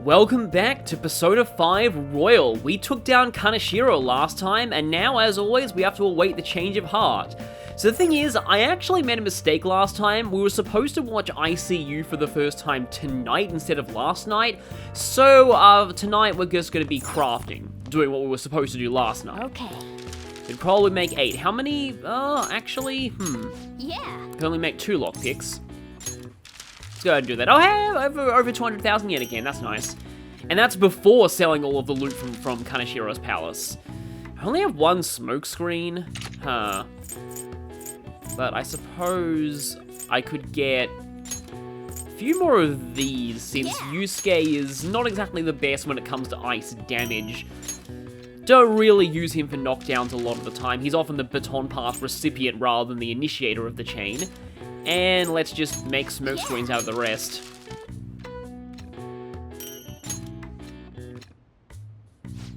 Welcome back to Persona 5 Royal. We took down Kaneshiro last time, and now, as always, we have to await the change of heart. So the thing is, I actually made a mistake last time. We were supposed to watch ICU for the first time tonight instead of last night. So, tonight we're just going to be crafting, doing what we were supposed to do last night. Okay. It'd probably make 8. How many? Yeah. Can only make 2 lockpicks. Let's go ahead and do that. Oh, hey, over 200,000 yen again. That's nice. And that's before selling all of the loot from Kaneshiro's palace. I only have 1 smoke screen. Huh. But I suppose I could get a few more of these, since Yusuke is not exactly the best when it comes to ice damage. Don't really use him for knockdowns a lot of the time. He's often the baton pass recipient rather than the initiator of the chain. And let's just make smoke screens out of the rest.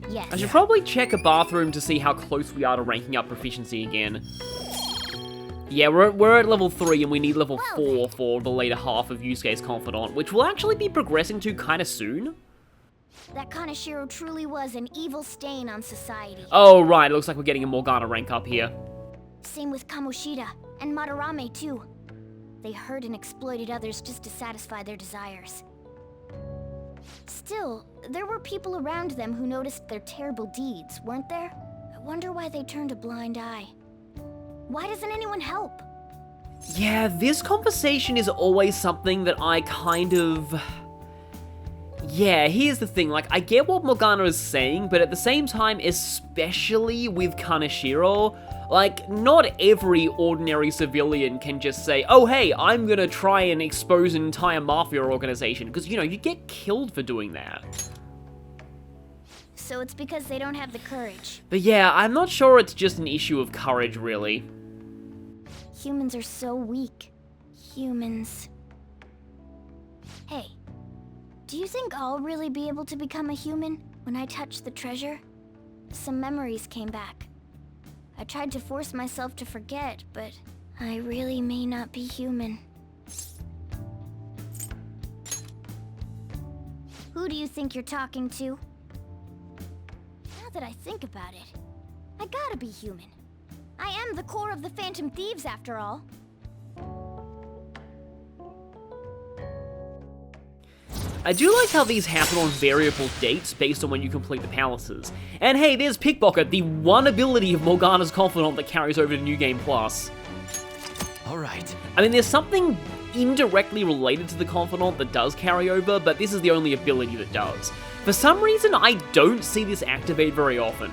Yes. I should probably check a bathroom to see how close we are to ranking up proficiency again. Yeah, we're at level 3 and we need level 4 for the later half of Yusuke's Confidant, which we'll actually be progressing to kinda soon. That Kaneshiro truly was an evil stain on society. Oh, right, it looks like we're getting a Morgana rank up here. Same with Kamoshida and Madarame too. They hurt and exploited others just to satisfy their desires. Still, there were people around them who noticed their terrible deeds, weren't there? I wonder why they turned a blind eye. Why doesn't anyone help? Yeah, this conversation is always something that I kind of... Yeah, here's the thing, like, I get what Morgana is saying, but at the same time, especially with Kaneshiro, like, not every ordinary civilian can just say, oh hey, I'm gonna try and expose an entire mafia organization, because, you know, you get killed for doing that. So it's because they don't have the courage. But yeah, I'm not sure it's just an issue of courage, really. Humans are so weak. Humans. Hey, do you think I'll really be able to become a human when I touch the treasure? Some memories came back. I tried to force myself to forget, but I really may not be human. Who do you think you're talking to? Now that I think about it, I gotta be human. I am the core of the Phantom Thieves, after all. I do like how these happen on variable dates based on when you complete the palaces. And hey, there's Pickpocket, the one ability of Morgana's Confidant that carries over to New Game Plus. Alright. I mean, there's something indirectly related to the Confidant that does carry over, but this is the only ability that does. For some reason, I don't see this activate very often.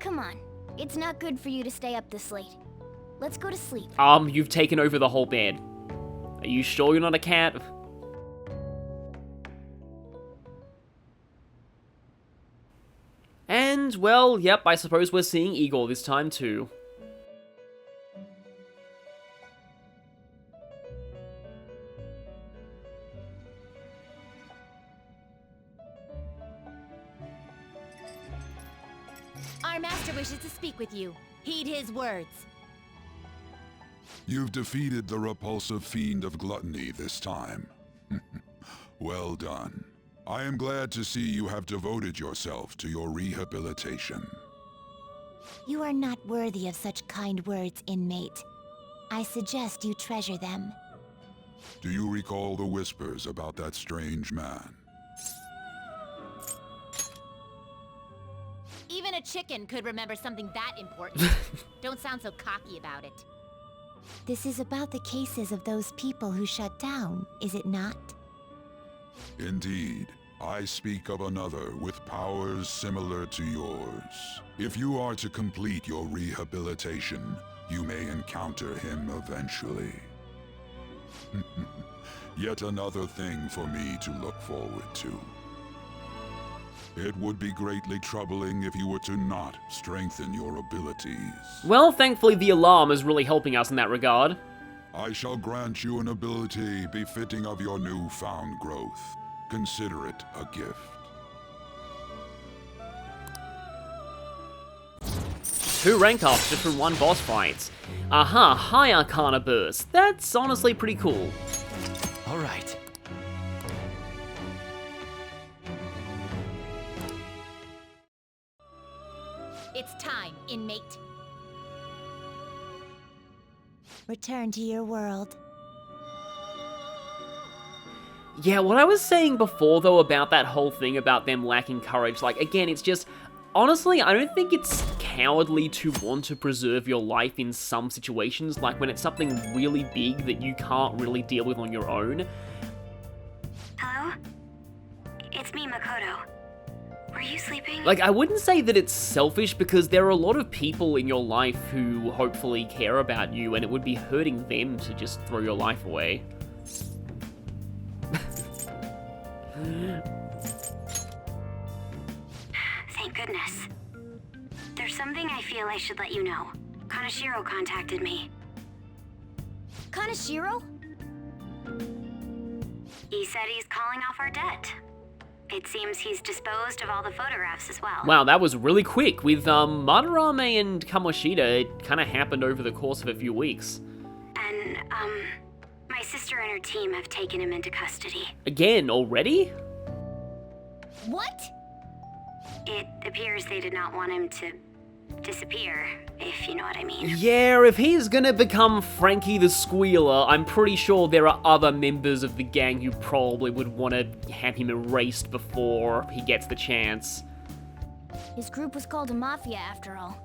Come on, it's not good for you to stay up this late. Let's go to sleep. You've taken over the whole bed. Are you sure you're not a cat? And, well, yep, I suppose we're seeing Igor this time too. Our master wishes to speak with you. Heed his words. You've defeated the repulsive fiend of gluttony this time. Well done. I am glad to see you have devoted yourself to your rehabilitation. You are not worthy of such kind words, inmate. I suggest you treasure them. Do you recall the whispers about that strange man? Even a chicken could remember something that important. Don't sound so cocky about it. This is about the cases of those people who shut down, is it not? Indeed. I speak of another with powers similar to yours. If you are to complete your rehabilitation, you may encounter him eventually. Yet another thing for me to look forward to. It would be greatly troubling if you were to not strengthen your abilities. Well, thankfully the alarm is really helping us in that regard. I shall grant you an ability befitting of your newfound growth. Consider it a gift. 2 rank ups just from 1 boss fight. Aha, High Arcana Burst. That's honestly pretty cool. Alright. It's time, inmate. Return to your world. Yeah, what I was saying before, though, about that whole thing about them lacking courage, like, again, it's just... Honestly, I don't think it's cowardly to want to preserve your life in some situations, like when it's something really big that you can't really deal with on your own. Hello? It's me, Makoto. Were you sleeping? Like, I wouldn't say that it's selfish, because there are a lot of people in your life who hopefully care about you, and it would be hurting them to just throw your life away. Thank goodness. There's something I feel I should let you know. Kaneshiro contacted me. Kaneshiro? He said he's calling off our debt. It seems he's disposed of all the photographs as well. Wow, that was really quick. With Madarame and Kamoshida, it kind of happened over the course of a few weeks. And, my sister and her team have taken him into custody. Again, already? What? It appears they did not want him to disappear, if you know what I mean. Yeah, if he's gonna become Frankie the Squealer, I'm pretty sure there are other members of the gang who probably would want to have him erased before he gets the chance. His group was called a mafia after all.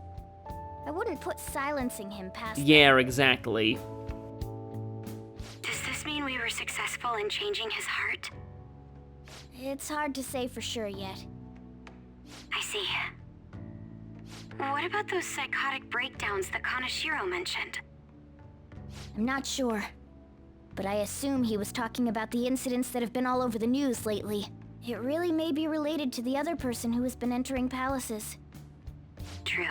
I wouldn't put silencing him past Yeah, exactly. Does this mean we were successful in changing his heart? It's hard to say for sure yet. I see. What about those psychotic breakdowns that Kaneshiro mentioned? I'm not sure, but I assume he was talking about the incidents that have been all over the news lately. It really may be related to the other person who has been entering palaces. True.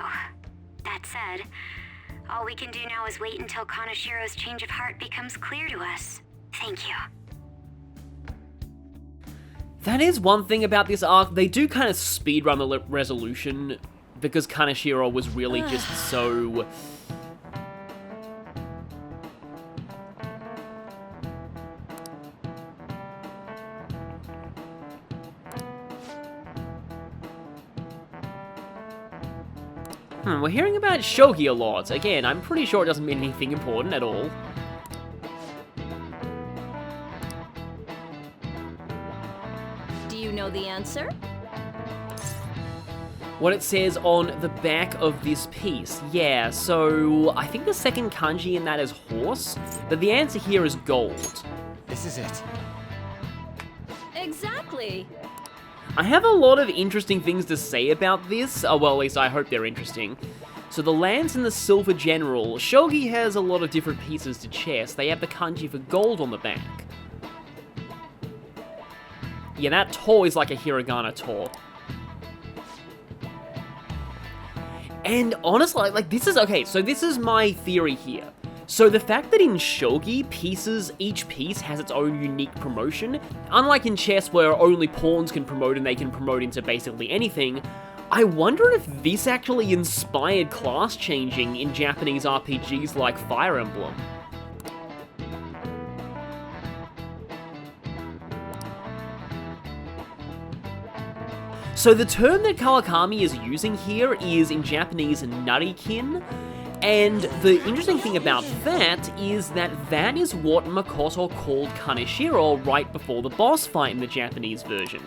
That said, all we can do now is wait until Kaneshiro's change of heart becomes clear to us. Thank you. That is one thing about this arc. They do kind of speedrun the resolution because Kaneshiro was really just so... we're hearing about shogi a lot. Again, I'm pretty sure it doesn't mean anything important at all. Do you know the answer? What it says on the back of this piece. Yeah, so I think the second kanji in that is horse, but the answer here is gold. This is it. Exactly. I have a lot of interesting things to say about this. Well, at least I hope they're interesting. So the lance and the silver general. Shogi has a lot of different pieces to chess. They have the kanji for gold on the back. Yeah, that to is like a hiragana to. And honestly, like this is, okay, so this is my theory here. So the fact that in shogi, each piece has its own unique promotion, unlike in chess where only pawns can promote and they can promote into basically anything, I wonder if this actually inspired class changing in Japanese RPGs like Fire Emblem. So the term that Kawakami is using here is in Japanese narikin, and the interesting thing about that is that that is what Makoto called Kaneshiro right before the boss fight in the Japanese version.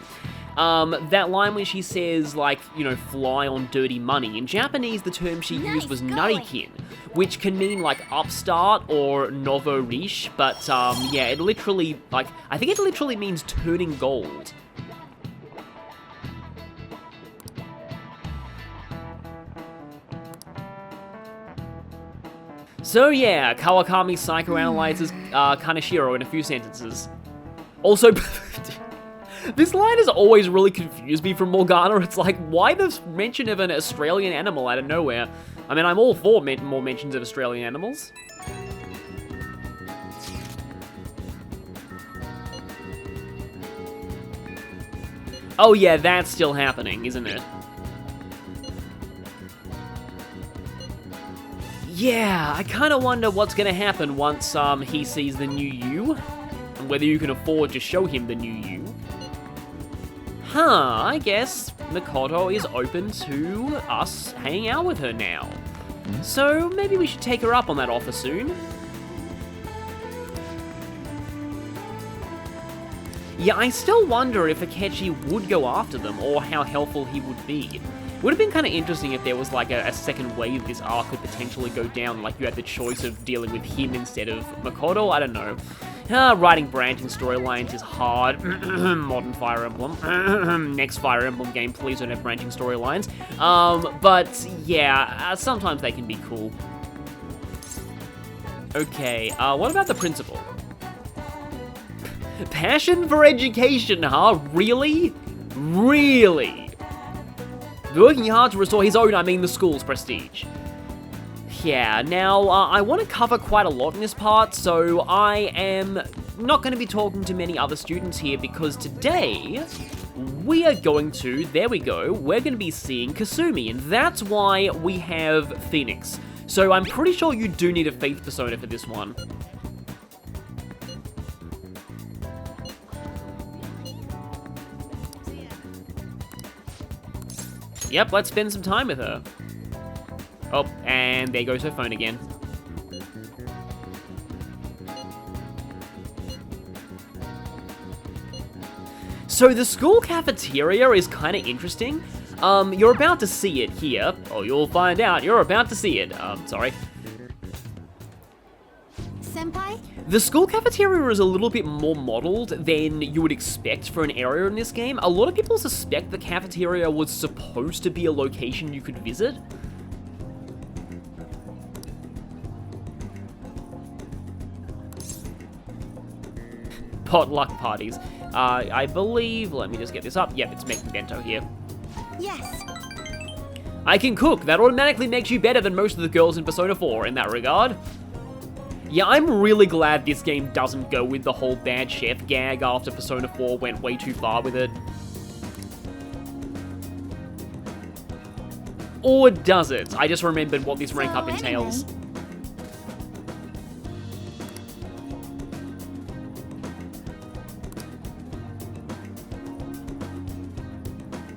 That line when she says, like, you know, fly on dirty money. In Japanese, the term she used was narikin, which can mean, like, upstart or novo riche, but, yeah, it literally, like, I think it literally means turning gold. So yeah, Kawakami psychoanalyzes Kaneshiro in a few sentences. Also, this line has always really confused me from Morgana. It's like, why this mention of an Australian animal out of nowhere? I mean, I'm all for more mentions of Australian animals. Oh yeah, that's still happening, isn't it? Yeah, I kind of wonder what's going to happen once he sees the new you, and whether you can afford to show him the new you. Huh, I guess Makoto is open to us hanging out with her now. So maybe we should take her up on that offer soon. Yeah, I still wonder if Akechi would go after them, or how helpful he would be. Would have been kind of interesting if there was like a second way this arc could potentially go down, like you had the choice of dealing with him instead of Makoto, I don't know. Writing branching storylines is hard. Modern Fire Emblem. Next Fire Emblem game, please don't have branching storylines. But yeah, sometimes they can be cool. Okay, what about the principal? Passion for education, huh? Really? Really? Working hard to restore his own, I mean the school's prestige. Yeah, now, I want to cover quite a lot in this part, so I am not going to be talking to many other students here, because today, we are going to, there we go, we're going to be seeing Kasumi, and that's why we have Phoenix. So I'm pretty sure you do need a Faith Persona for this one. Yep, let's spend some time with her. Oh, and there goes her phone again. So the school cafeteria is kind of interesting. You're about to see it here. Oh, you'll find out. You're about to see it. Sorry. Senpai? The school cafeteria is a little bit more modeled than you would expect for an area in this game. A lot of people suspect the cafeteria was supposed to be a location you could visit. Potluck parties. I believe, let me just get this up. Yep, it's making bento here. Yes. I can cook. That automatically makes you better than most of the girls in Persona 4 in that regard. Yeah, I'm really glad this game doesn't go with the whole bad chef gag after Persona 4 went way too far with it. Or does it? I just remembered what this rank up entails.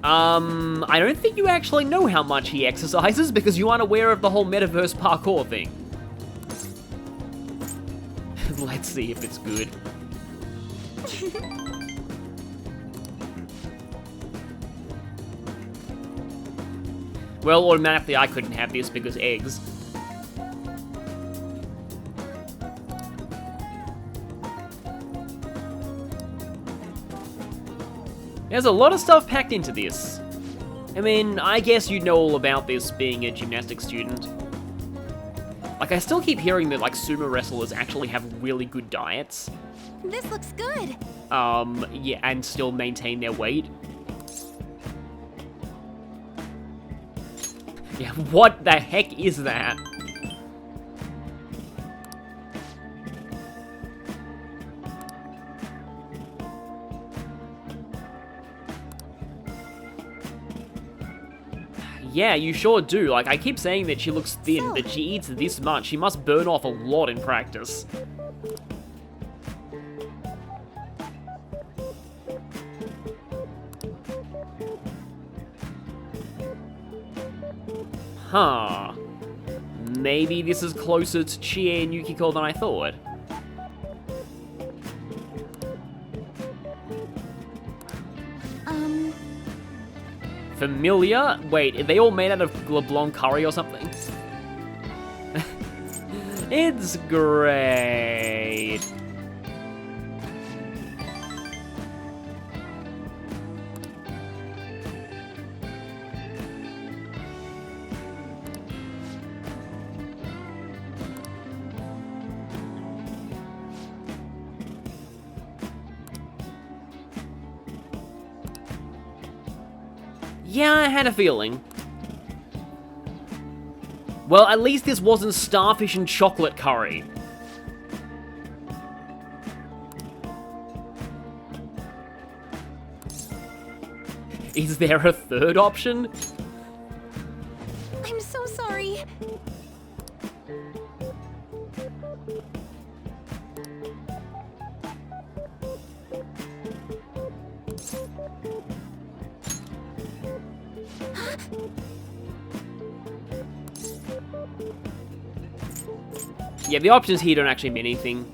I don't think you actually know how much he exercises because you aren't aware of the whole metaverse parkour thing. Let's see if it's good. Well, automatically I couldn't have this because eggs. There's a lot of stuff packed into this. I mean, I guess you know all about this being a gymnastics student. Like, I still keep hearing that, like, sumo wrestlers actually have really good diets. This looks good. Yeah, and still maintain their weight. Yeah, what the heck is that? Yeah, you sure do. Like, I keep saying that she looks thin, but she eats this much. She must burn off a lot in practice. Huh. Maybe this is closer to Chie and Yukiko than I thought. Familiar? Wait, are they all made out of LeBlanc curry or something? It's great. Yeah, I had a feeling. Well, at least this wasn't starfish and chocolate curry. Is there a third option? I'm so sorry. Yeah, the options here don't actually mean anything.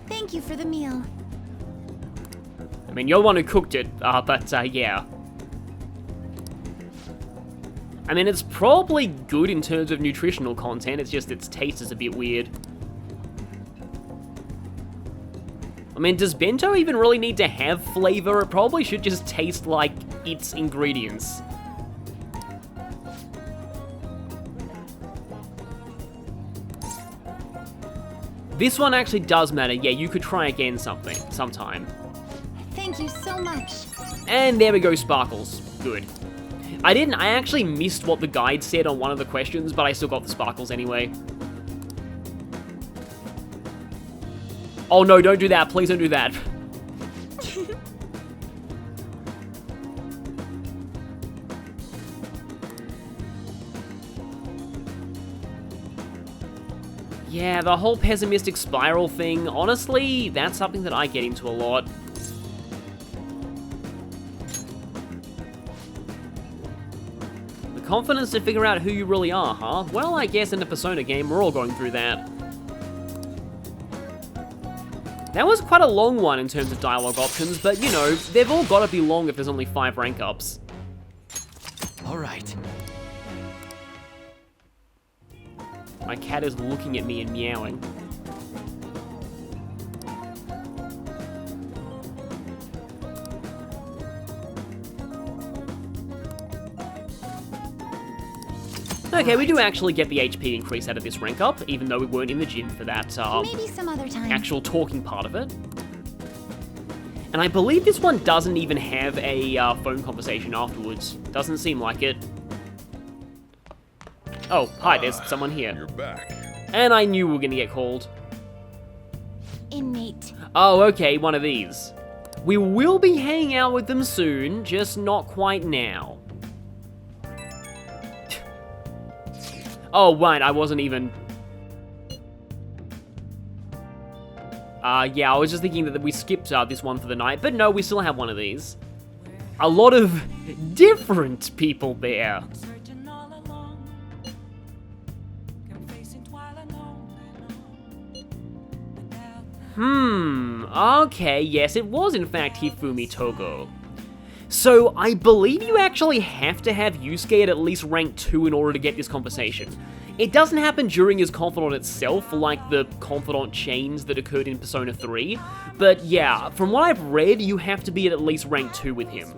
Thank you for the meal. I mean, you're the one who cooked it, but yeah. I mean, it's probably good in terms of nutritional content, it's just its taste is a bit weird. I mean, does bento even really need to have flavor? It probably should just taste like its ingredients. This one actually does matter. Yeah, you could try again sometime. Thank you so much. And there we go, sparkles. Good. I actually missed what the guide said on one of the questions, but I still got the sparkles anyway. Oh no, don't do that. Please don't do that. Yeah, the whole pessimistic spiral thing, honestly, that's something that I get into a lot. The confidence to figure out who you really are, huh? Well, I guess in a Persona game, we're all going through that. That was quite a long one in terms of dialogue options, but you know, they've all got to be long if there's only 5 rank ups. All right. My cat is looking at me and meowing. Okay, we do actually get the HP increase out of this rank up, even though we weren't in the gym for that Maybe some other time. actual talking part of it. And I believe this one doesn't even have a phone conversation afterwards. Doesn't seem like it. Oh, hi, there's someone here. You're back. And I knew we were gonna get called. Inmate. Oh, okay, one of these. We will be hanging out with them soon, just not quite now. Oh, right, I wasn't even... yeah, I was just thinking that we skipped this one for the night, but no, we still have one of these. A lot of different people there. Okay, yes, it was in fact Hifumi Togo. So, I believe you actually have to have Yusuke at least rank 2 in order to get this conversation. It doesn't happen during his Confidant itself, like the Confidant chains that occurred in Persona 3, but yeah, from what I've read, you have to be at least rank 2 with him.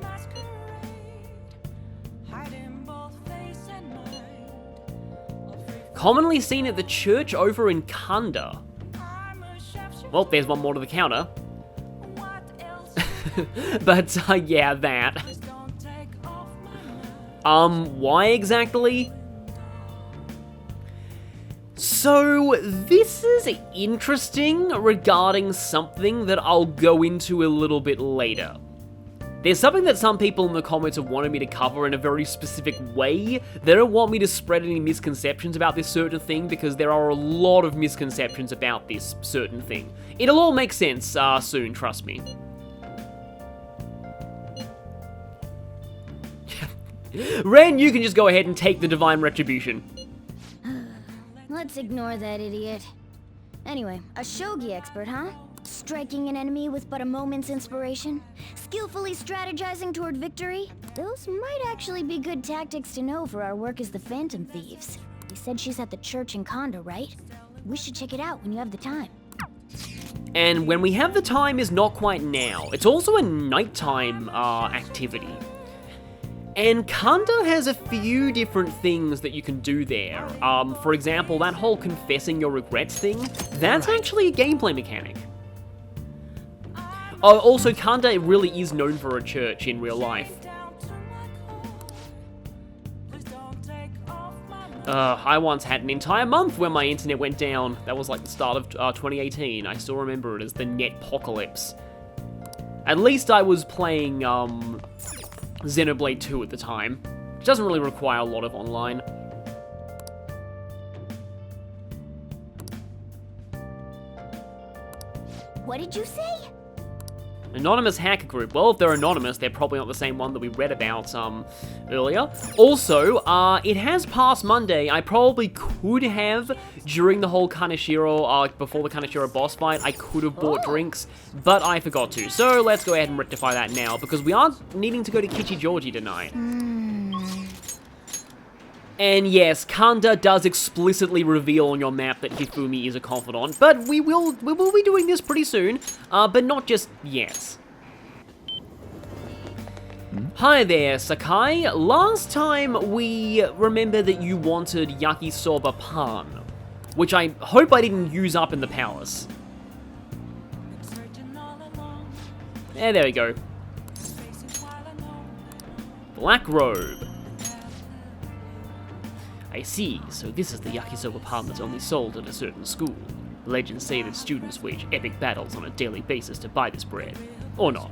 Commonly seen at the church over in Kanda. Well, there's one more to the counter. But, yeah, that. Why exactly? So, this is interesting regarding something that I'll go into a little bit later. There's something that some people in the comments have wanted me to cover in a very specific way. They don't want me to spread any misconceptions about this certain thing because there are a lot of misconceptions about this certain thing. It'll all make sense soon, trust me. Ren, you can just go ahead and take the Divine Retribution. Let's ignore that idiot. Anyway, a shogi expert, huh? Striking an enemy with but a moment's inspiration? Skillfully strategizing toward victory? Those might actually be good tactics to know for our work as the Phantom Thieves. You said she's at the church in Kondo, right? We should check it out when you have the time. And when we have the time is not quite now. It's also a nighttime activity. And Kanda has a few different things that you can do there. For example, that whole confessing your regrets thing, that's actually a gameplay mechanic. Oh, also, Kanda really is known for a church in real life. I once had an entire month where my internet went down. That was like the start of 2018. I still remember it as the Netpocalypse. At least I was playing, Xenoblade 2 at the time, which doesn't really require a lot of online. What did you say? Anonymous hacker group. Well, if they're anonymous, they're probably not the same one that we read about earlier. Also, it has passed Monday. I probably could have, during the whole Kaneshiro, before the Kaneshiro boss fight, I could have bought drinks, but I forgot to. So let's go ahead and rectify that now, because we are needing to go to Kichijoji tonight. And yes, Kanda does explicitly reveal on your map that Hifumi is a confidant, but we will be doing this pretty soon, but not just yet. Hi there, Sakai. Last time we remember that you wanted yakisoba pan, which I hope I didn't use up in the palace. There we go. Black robe. I see, so this is the yakisoba pan that's only sold at a certain school. Legends say that students wage epic battles on a daily basis to buy this bread. Or not.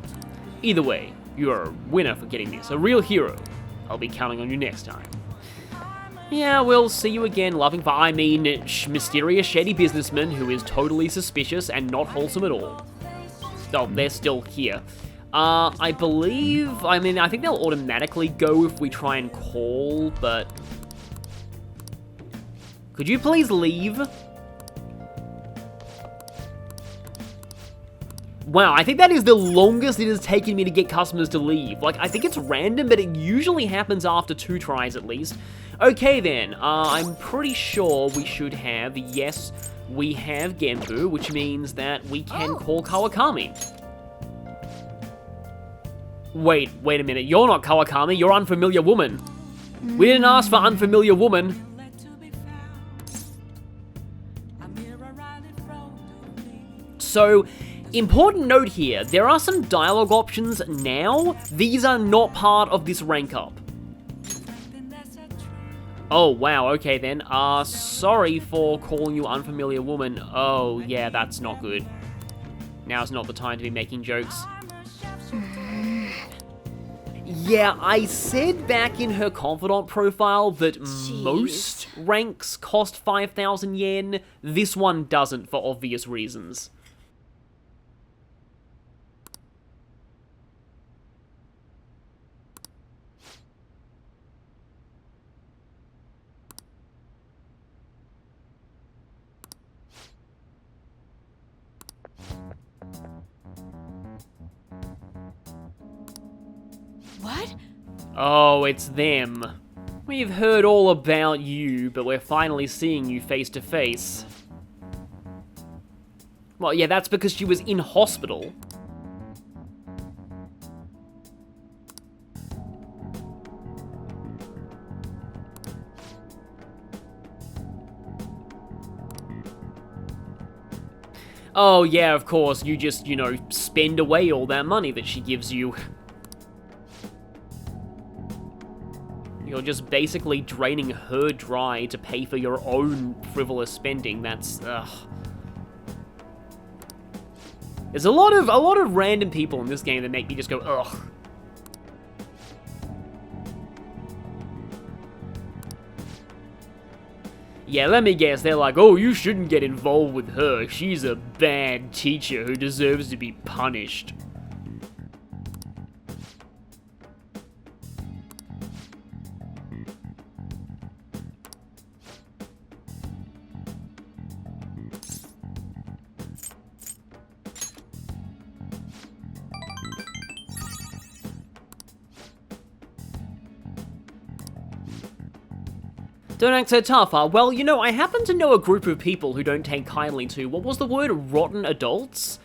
Either way, you are a winner for getting this, a real hero. I'll be counting on you next time. Yeah, we'll see you again, mysterious shady businessman who is totally suspicious and not wholesome at all. Oh, they're still here. I think they'll automatically go if we try and call, but... Could you please leave? Wow, I think that is the longest it has taken me to get customers to leave. Like, I think it's random, but it usually happens after 2 tries at least. Okay then, I'm pretty sure we should have, yes, we have Genbu, which means that we can call Kawakami. Wait a minute, you're not Kawakami, you're Unfamiliar Woman. We didn't ask for Unfamiliar Woman. So, important note here, there are some dialogue options now. These are not part of this rank up. Oh, wow, okay then. Sorry for calling you Unfamiliar Woman. Oh, yeah, that's not good. Now's not the time to be making jokes. Yeah, I said back in her confidant profile that most ranks cost 5,000 yen. This one doesn't for obvious reasons. What? Oh, it's them. We've heard all about you, but we're finally seeing you face to face. Well, yeah, that's because she was in hospital. Oh, yeah, of course, you just, spend away all that money that she gives you. You're just basically draining her dry to pay for your own frivolous spending. That's, ugh. There's a lot of random people in this game that make me just go, ugh. Yeah, let me guess, they're like, oh, you shouldn't get involved with her. She's a bad teacher who deserves to be punished. Don't act so tough, huh? Well, I happen to know a group of people who don't take kindly to, what was the word, rotten adults?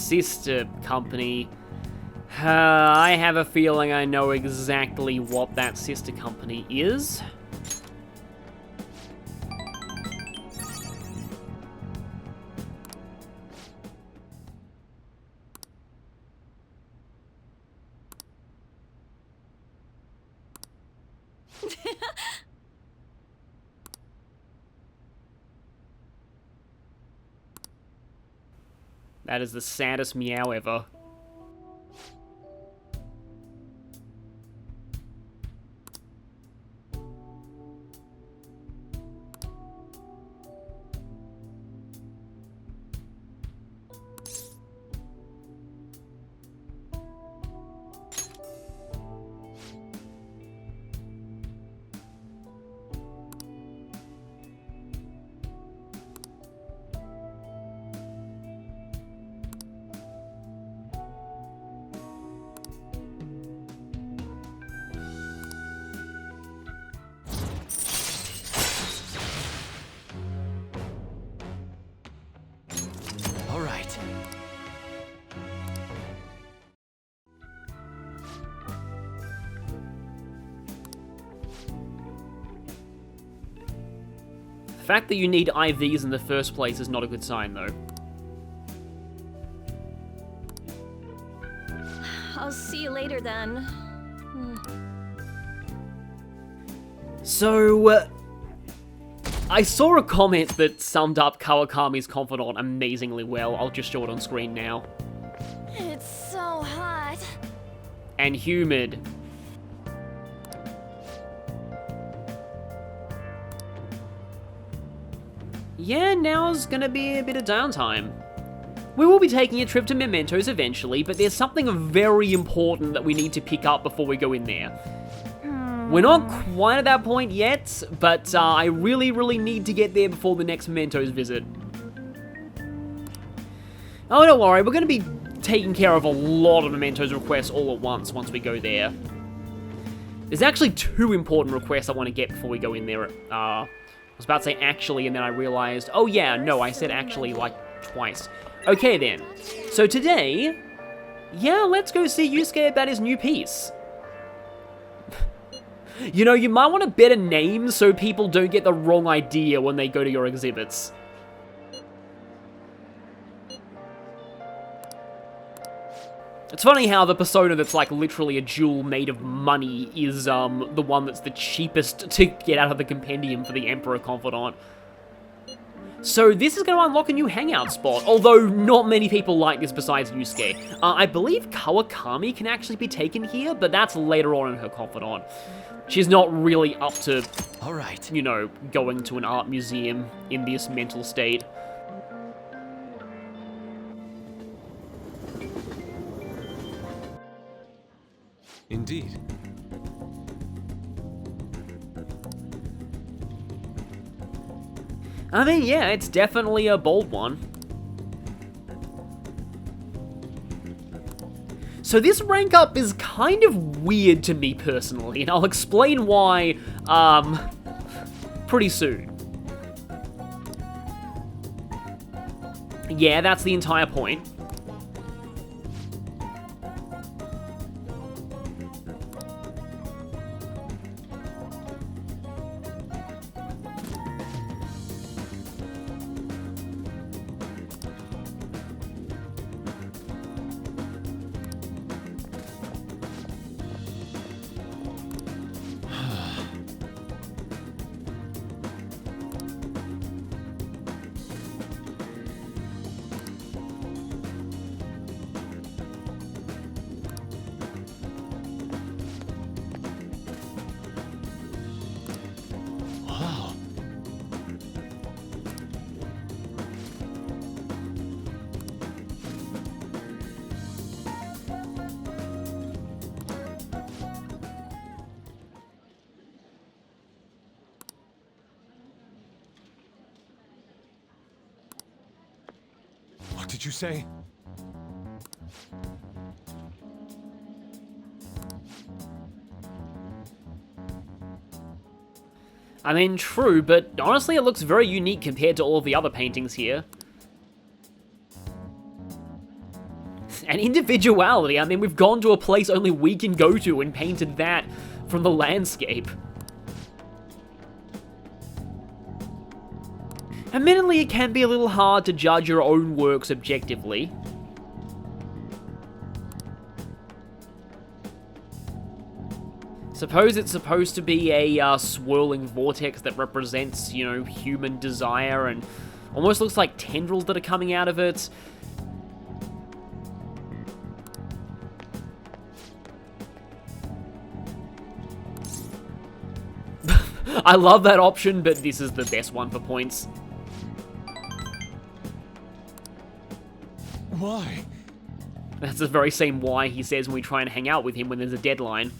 sister company. I have a feeling I know exactly what that sister company is. That is the saddest meow ever. All right. The fact that you need IVs in the first place is not a good sign, though. I'll see you later then. So, I saw a comment that summed up Kawakami's Confidant amazingly well. I'll just show it on screen now. It's so hot. And humid. Yeah, now's gonna be a bit of downtime. We will be taking a trip to Mementos eventually, but there's something very important that we need to pick up before we go in there. We're not quite at that point yet, but I really need to get there before the next Mementos visit. Oh, don't worry, we're going to be taking care of a lot of Mementos requests all at once we go there. There's actually 2 important requests I want to get before we go in there. I was about to say actually, and then I realized, oh yeah, no, I said actually like twice. Okay then, so today, yeah, let's go see Yusuke about his new piece. You know, you might want a better name so people don't get the wrong idea when they go to your exhibits. It's funny how the persona that's like literally a jewel made of money is the one that's the cheapest to get out of the compendium for the Emperor Confidant. So this is going to unlock a new hangout spot, although not many people like this besides Yusuke. I believe Kawakami can actually be taken here, but that's later on in her Confidant. She's not really up to, All right. you know, going to an art museum in this mental state. Indeed. I mean, yeah, it's definitely a bold one. So this rank up is kind of weird to me personally, and I'll explain why, pretty soon. Yeah, that's the entire point. Wow. What did you say? I mean, true, but honestly it looks very unique compared to all of the other paintings here. And individuality. I mean, we've gone to a place only we can go to and painted that from the landscape. Admittedly, it can be a little hard to judge your own works objectively. Suppose it's supposed to be a swirling vortex that represents, you know, human desire, and almost looks like tendrils that are coming out of it. I love that option, but this is the best one for points. Why? That's the very same why he says when we try and hang out with him when there's a deadline.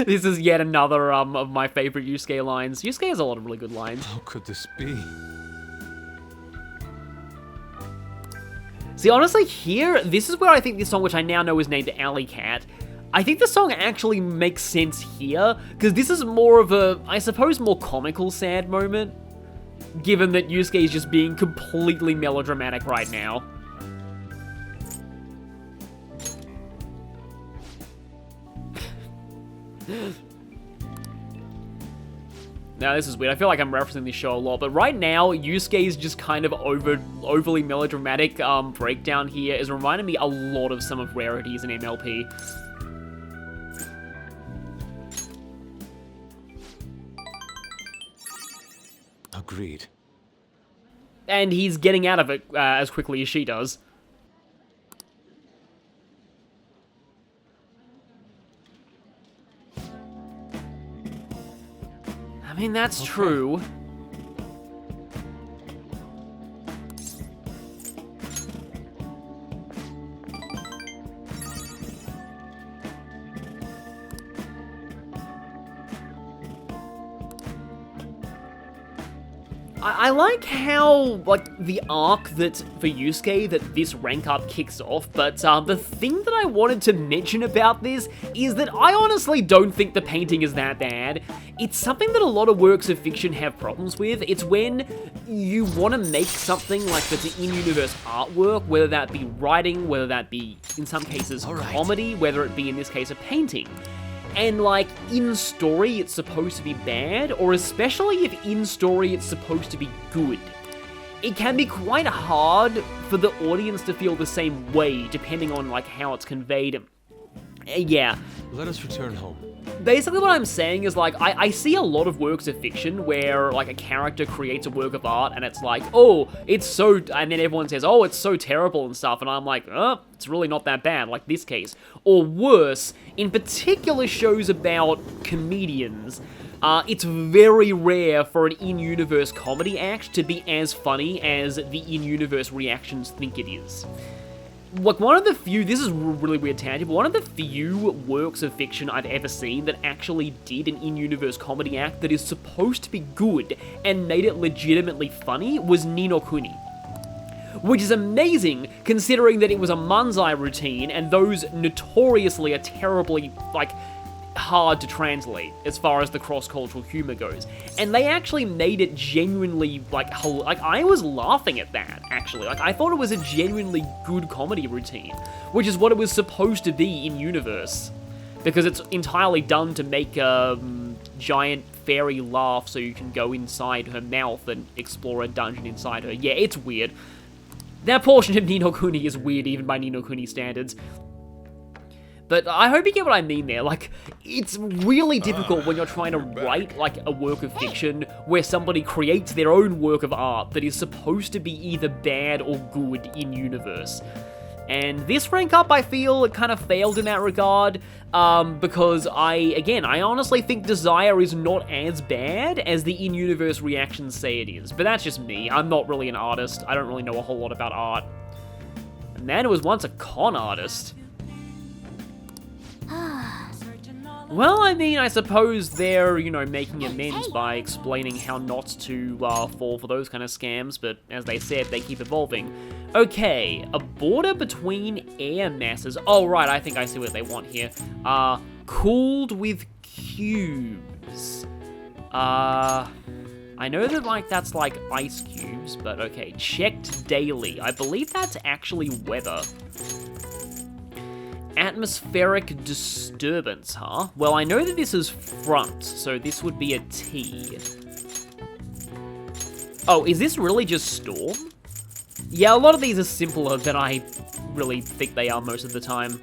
This is yet another of my favorite Yusuke lines. Yusuke has a lot of really good lines. How could this be? See, honestly, here, this is where I think this song, which I now know is named Alley Cat, I think the song actually makes sense here, because this is more of a, I suppose, more comical sad moment, given that Yusuke is just being completely melodramatic right now. Now, this is weird. I feel like I'm referencing this show a lot, but right now, Yusuke's just kind of overly melodramatic breakdown here is reminding me a lot of some of Rarity's in MLP. Agreed. And he's getting out of it as quickly as she does. I mean, that's true. I like how, like, the arc that, for Yusuke, that this rank up kicks off, but the thing that I wanted to mention about this is that I honestly don't think the painting is that bad. It's something that a lot of works of fiction have problems with. It's when you want to make something like that's in-universe artwork, whether that be writing, whether that be, in some cases, comedy, whether it be, in this case, a painting. And, like, in story, it's supposed to be bad, or especially if in story, it's supposed to be good. It can be quite hard for the audience to feel the same way, depending on, like, how it's conveyed. Yeah. Let us return home. Basically what I'm saying is, like, I see a lot of works of fiction where, like, a character creates a work of art and it's like, oh, it's so, and then everyone says, oh, it's so terrible and stuff, and I'm like, oh, it's really not that bad, like this case. Or worse, in particular shows about comedians, it's very rare for an in-universe comedy act to be as funny as the in-universe reactions think it is. Like, one of the few, this is really weird tangent, but one of the few works of fiction I've ever seen that actually did an in-universe comedy act that is supposed to be good and made it legitimately funny was Ni no Kuni. Which is amazing, considering that it was a manzai routine, and those notoriously are terribly, like, hard to translate as far as the cross-cultural humor goes. And they actually made it genuinely, like, I was laughing at that, actually. Like, I thought it was a genuinely good comedy routine, which is what it was supposed to be in universe. Because it's entirely done to make a giant fairy laugh so you can go inside her mouth and explore a dungeon inside her. Yeah, it's weird. That portion of Ni no Kuni is weird even by Ni no Kuni standards. But I hope you get what I mean there. Like, it's really difficult when you're trying to write, like, a work of fiction where somebody creates their own work of art that is supposed to be either bad or good in universe. And this rank up, I feel, it kind of failed in that regard, because I honestly think Desire is not as bad as the in-universe reactions say it is. But that's just me. I'm not really an artist. I don't really know a whole lot about art. A man who was once a con artist. Well, I mean, I suppose they're, you know, making amends by explaining how not to fall for those kind of scams, but as they said, they keep evolving. Okay, a border between air masses. Oh, right, I think I see what they want here. Cooled with cubes. I know that, like, that's, like, ice cubes, but okay. Checked daily. I believe that's actually weather. Atmospheric disturbance, huh? Well, I know that this is front, so this would be a T. Oh, is this really just storm? Yeah, a lot of these are simpler than I really think they are most of the time.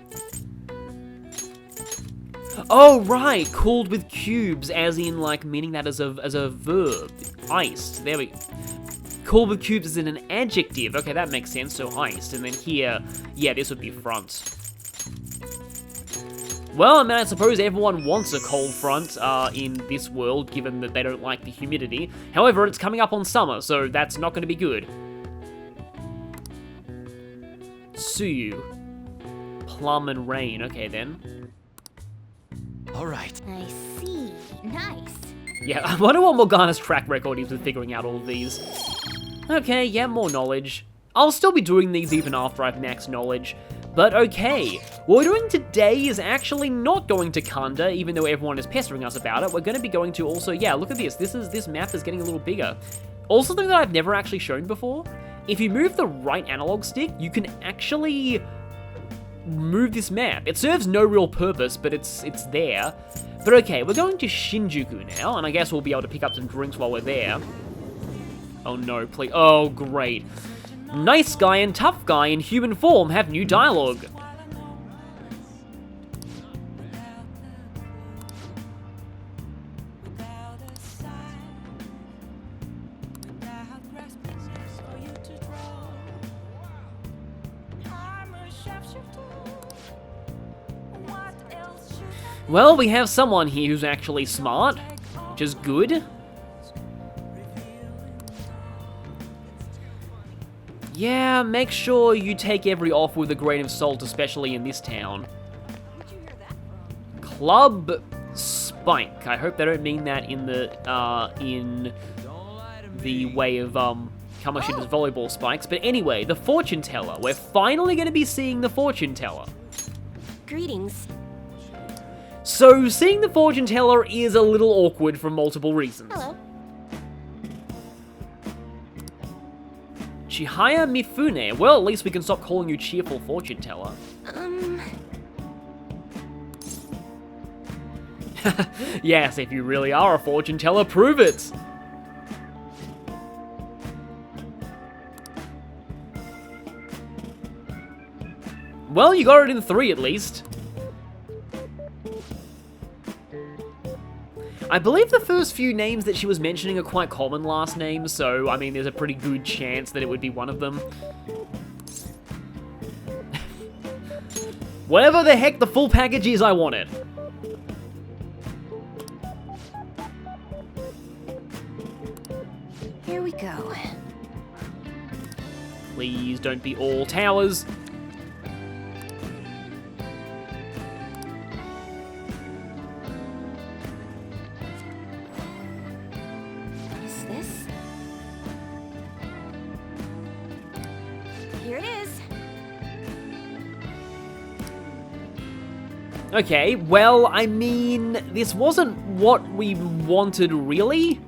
Oh, right, cooled with cubes, as in, like, meaning that as a verb. Iced, there we go. Cooled with cubes is in an adjective. Okay, that makes sense, so iced. And then here, yeah, this would be front. Well, I mean, I suppose everyone wants a cold front in this world, given that they don't like the humidity. However, it's coming up on summer, so that's not going to be good. Suyu. Plum and rain. Okay, then. All right. I see. Nice. Yeah, I wonder what Morgana's track record is with figuring out all of these. Okay, yeah, more knowledge. I'll still be doing these even after I've maxed knowledge. But okay, what we're doing today is actually not going to Kanda, even though everyone is pestering us about it. We're going to be going to also, yeah, look at this. This map is getting a little bigger. Also, something that I've never actually shown before. If you move the right analog stick, you can actually move this map. It serves no real purpose, but it's there. But okay, we're going to Shinjuku now, and I guess we'll be able to pick up some drinks while we're there. Oh no, please. Oh, great. Nice guy and tough guy in human form have new dialogue. Well, we have someone here who's actually smart, which is good. Yeah, make sure you take every off with a grain of salt, especially in this town. Club Spike. I hope they don't mean that in the way of Kamoshida's volleyball spikes. But anyway, the fortune teller. We're finally going to be seeing the fortune teller. Greetings. So, seeing the fortune teller is a little awkward for multiple reasons. Hello. Chihaya Mifune. Well, at least we can stop calling you cheerful fortune teller. Yes, if you really are a fortune teller, prove it! Well, you got it in 3 at least. I believe the first few names that she was mentioning are quite common last names, so, I mean, there's a pretty good chance that it would be one of them. Whatever the heck the full package is, I want it. Here we go. Please don't be all towers. Is this? Here it is. Okay, well, I mean, this wasn't what we wanted, really.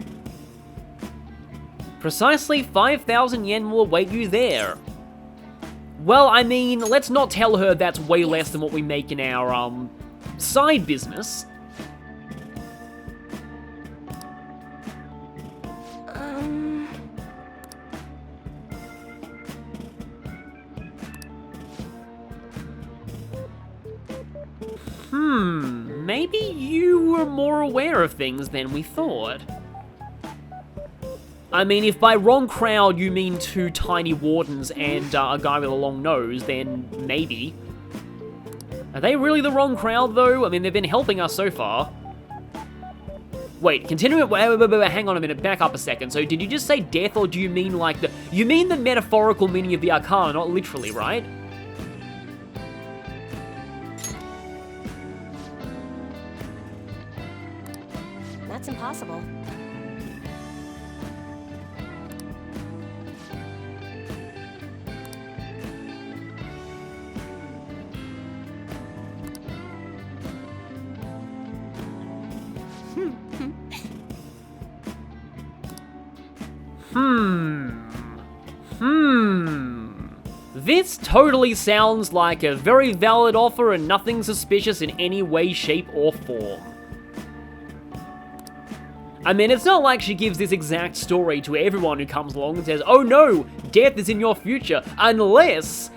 Precisely 5,000 yen will await you there. Well, I mean, let's not tell her that's way less than what we make in our, side business. Maybe you were more aware of things than we thought. I mean, if by wrong crowd you mean 2 tiny wardens and a guy with a long nose, then maybe. Are they really the wrong crowd, though? I mean, they've been helping us so far. Wait, continuing, wait, hang on a minute, back up a second. So did you just say death, or do you mean like you mean the metaphorical meaning of the arcana, not literally, right? That's impossible. This totally sounds like a very valid offer and nothing suspicious in any way, shape, or form. I mean, it's not like she gives this exact story to everyone who comes along and says, oh no, death is in your future, unless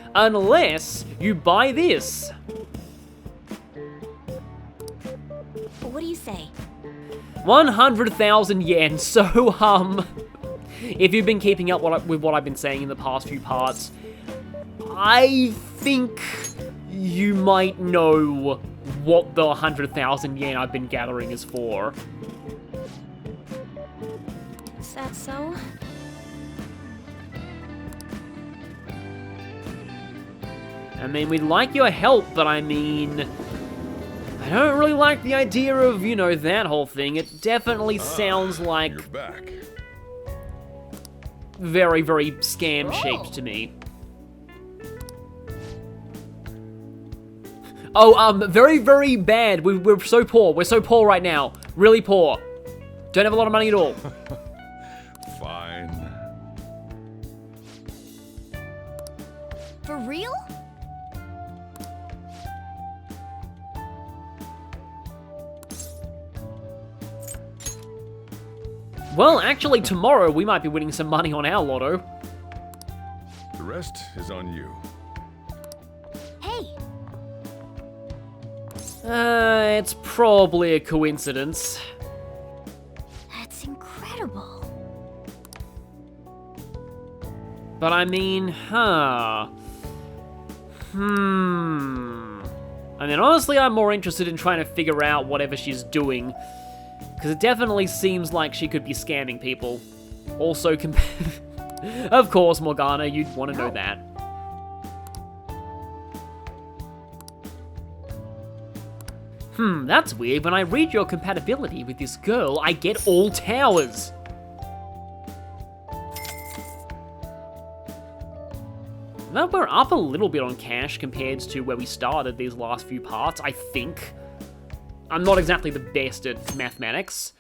you buy this. What do you say? 100,000 yen, so, if you've been keeping up with what I've been saying in the past few parts, I think you might know what the 100,000 yen I've been gathering is for. Is that so? I mean, we'd like your help, but I mean, I don't really like the idea of, you know, that whole thing. It definitely sounds like You're back. very, very scam-shaped to me. Oh, very, very bad. We're so poor. We're so poor right now. Really poor. Don't have a lot of money at all. Fine. For real? Well, actually, tomorrow we might be winning some money on our lotto. The rest is on you. Hey, It's probably a coincidence. that's incredible. But I mean, I mean, honestly, I'm more interested in trying to figure out whatever she's doing. Because it definitely seems like she could be scamming people. Also, of course, Morgana, you'd want to know that. That's weird. When I read your compatibility with this girl, I get all towers. Well, we're up a little bit on cash compared to where we started these last few parts, I think. I'm not exactly the best at mathematics.